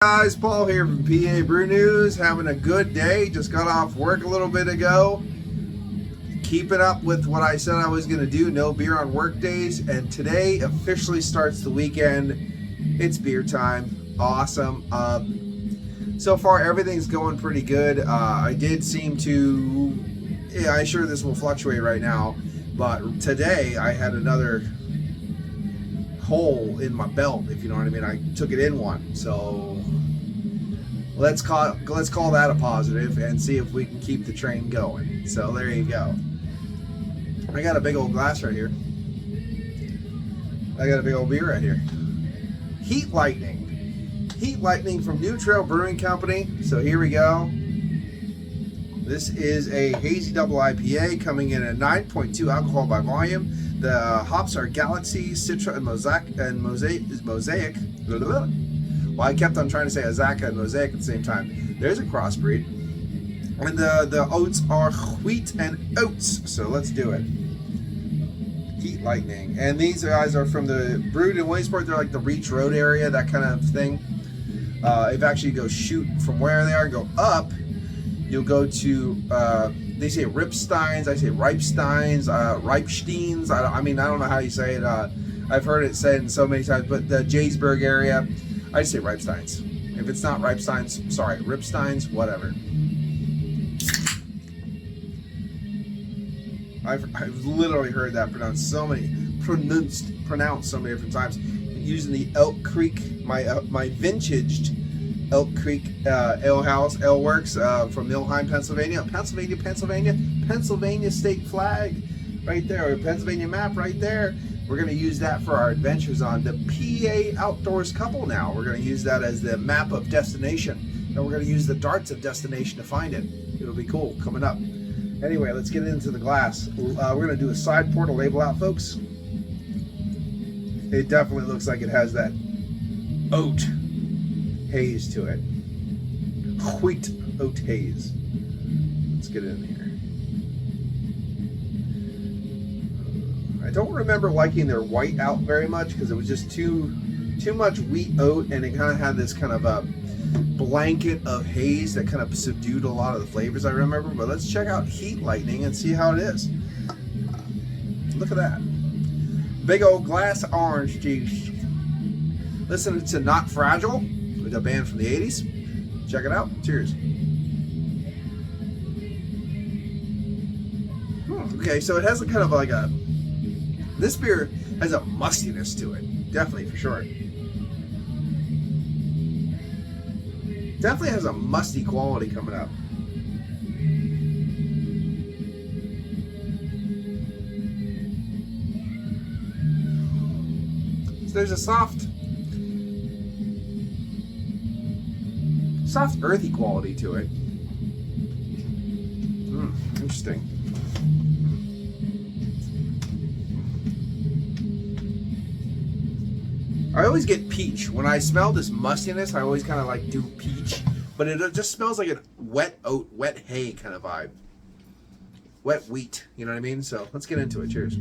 Guys, Paul here from PA Brew News, having a good day. Just got off work a little bit ago. Keeping up with what I said I was going to do, no beer on work days, and today officially starts the weekend. It's beer time. Awesome. So far everything's going pretty good. I did seem to, I'm sure this will fluctuate right now, but today I had another hole in my belt, if you know what I mean. I took it in one, so let's call that a positive and see if we can keep the train going. So there you go. I got a big old glass right here. I got a big old beer right here. Heat Lightning from New Trail Brewing Company. So here we go. This is a hazy double IPA coming in at 9.2 alcohol by volume. The hops are Galaxy, Citra, and Mosaic. Well, I kept on trying to say Azaka and Mosaic at the same time. There's a crossbreed. And the oats are wheat and oats. So let's do it. Heat Lightning. And these guys are from the brewed in Williamsport. They're like the Reach Road area, that kind of thing. If actually you go shoot from where they are, go up, you'll go to, they say Ripsteins, I say Ripsteins, Ripsteins. I mean, I don't know how you say it. I've heard it said so many times, but the Jaysburg area, I say Ripsteins. If it's not Ripsteins, sorry, Ripsteins, whatever. I've literally heard that pronounced so many different times. Using the Elk Creek, my vintaged Elk Creek Ale Works from Millheim, Pennsylvania, Pennsylvania state flag right there, or Pennsylvania map right there. We're going to use that for our adventures on the PA Outdoors Couple now. We're going to use that as the map of destination, and we're going to use the darts of destination to find it. It'll be cool coming up. Anyway, let's get into the glass. We're going to do a side pour to label out, folks. It definitely looks like it has that oat haze to it. Wheat oat haze. Let's get it in here. I don't remember liking their white out very much because it was just too much wheat oat, and it kind of had this kind of a blanket of haze that kind of subdued a lot of the flavors I remember. But let's check out Heat Lightning and see how it is. Look at that. Big old glass orange juice. Listen to Not Fragile, with a band from the 80s. Check it out. Cheers. Okay, so it has a kind of like a, this beer has a mustiness to it. Definitely, for sure. Definitely has a musty quality coming up. There's a soft earthy quality to it. Interesting. I always get peach. When I smell this mustiness, I always kind of like do peach, but it just smells like a wet oat, wet hay kind of vibe. Wet wheat, you know what I mean? So let's get into it. Cheers.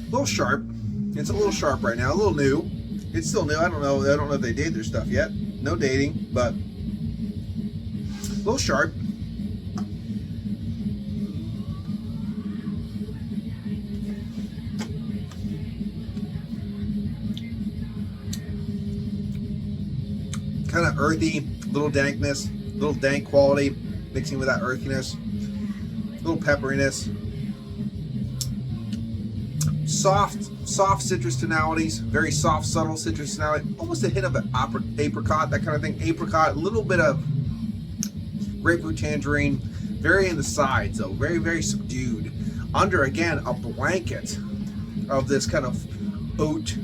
A little sharp. It's a little sharp right now. A little new. It's still new. I don't know if they dated their stuff yet. No dating, but a little sharp. Kind of earthy, little dankness, little dank quality, mixing with that earthiness, little pepperiness. Soft citrus tonalities, very soft, subtle citrus tonality, almost a hint of an apricot, that kind of thing. Apricot, a little bit of grapefruit, tangerine, very in the sides though, very, very subdued. Under, again, a blanket of this kind of oat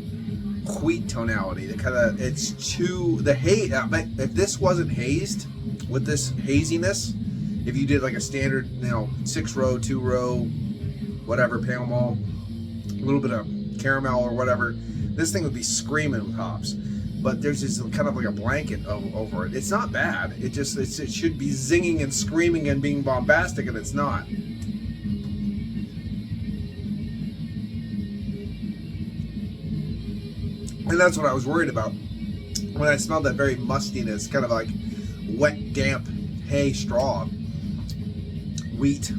wheat tonality. The kind of, it's too, the haze, if this wasn't hazed with this haziness, if you did like a standard, 6-row, 2-row, whatever, pale malt, a little bit of caramel or whatever, this thing would be screaming with hops. but there's this kind of like a blanket over it. It's not bad. It should be zinging and screaming and being bombastic, and it's not. And that's what I was worried about when I smelled that very mustiness, kind of like wet, damp hay, straw, wheat.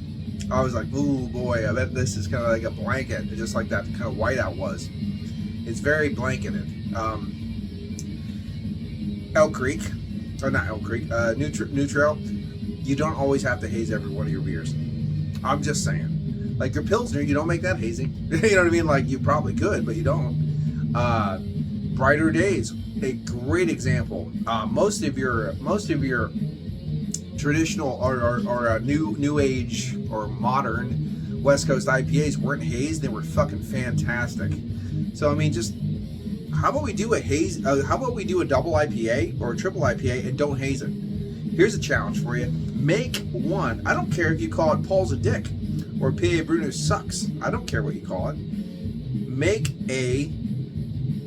I was like, ooh boy, I bet this is kind of like a blanket, just like that kind of whiteout was. It's very blanketed. Elk Creek, or not Elk Creek, New Trail, you don't always have to haze every one of your beers. I'm just saying. Like your Pilsner, you don't make that hazy. You know what I mean? Like you probably could, but you don't. Brighter Days, a great example. Most of your traditional or new age or modern West Coast IPAs weren't hazed. They were fucking fantastic. So I mean, just how about we do a haze? How about we do a double IPA or a triple IPA and don't haze it? Here's a challenge for you: make one. I don't care if you call it Paul's a dick or PABrewNews sucks. I don't care what you call it. Make a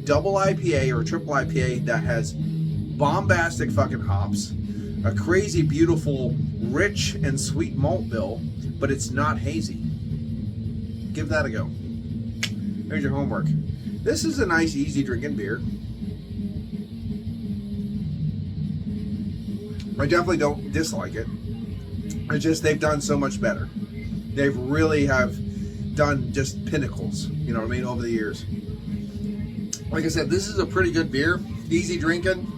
double IPA or a triple IPA that has bombastic fucking hops, a crazy, beautiful, rich and sweet malt bill, but it's not hazy. Give that a go. Here's your homework. This is a nice, easy drinking beer. I definitely don't dislike it. It's just they've done so much better. They've really have done just pinnacles, you know what I mean, over the years. Like I said, this is a pretty good beer, easy drinking.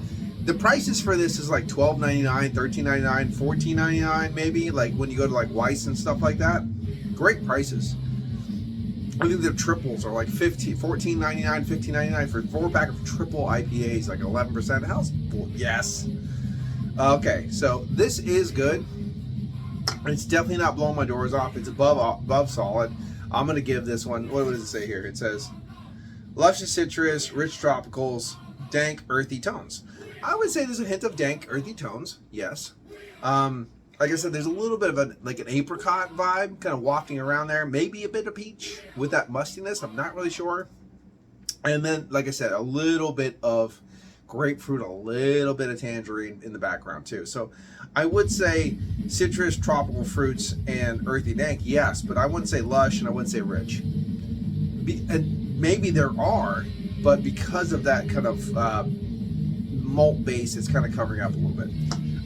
The prices for this is like $12.99, $13.99, $14.99 maybe, like when you go to like Weiss and stuff like that. Great prices. I think the triples are like $14.99, $15.99 for a 4-pack of triple IPAs, like 11%. How's yes. Okay, so this is good. It's definitely not blowing my doors off. It's above solid. I'm gonna give this one. What does it say here? It says luscious citrus, rich tropicals, dank earthy tones. I would say there's a hint of dank earthy tones. Yes. Like I said, there's a little bit of an apricot vibe kind of wafting around there. Maybe a bit of peach with that mustiness. I'm not really sure. And then, like I said, a little bit of grapefruit, a little bit of tangerine in the background too. So I would say citrus, tropical fruits, and earthy dank, yes, but I wouldn't say lush and I wouldn't say rich. And maybe there are, but because of that kind of malt base, it's kind of covering up a little bit.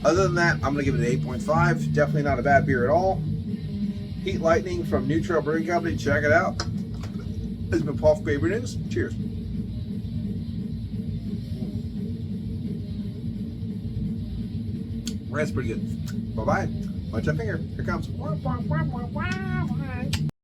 Other than that, I'm going to give it an 8.5. Definitely not a bad beer at all. Heat Lightning from New Trail Brewing Company. Check it out. This has been Paul from PABrewNews. Cheers. That's pretty good. Bye-bye. Watch that finger. Here it comes.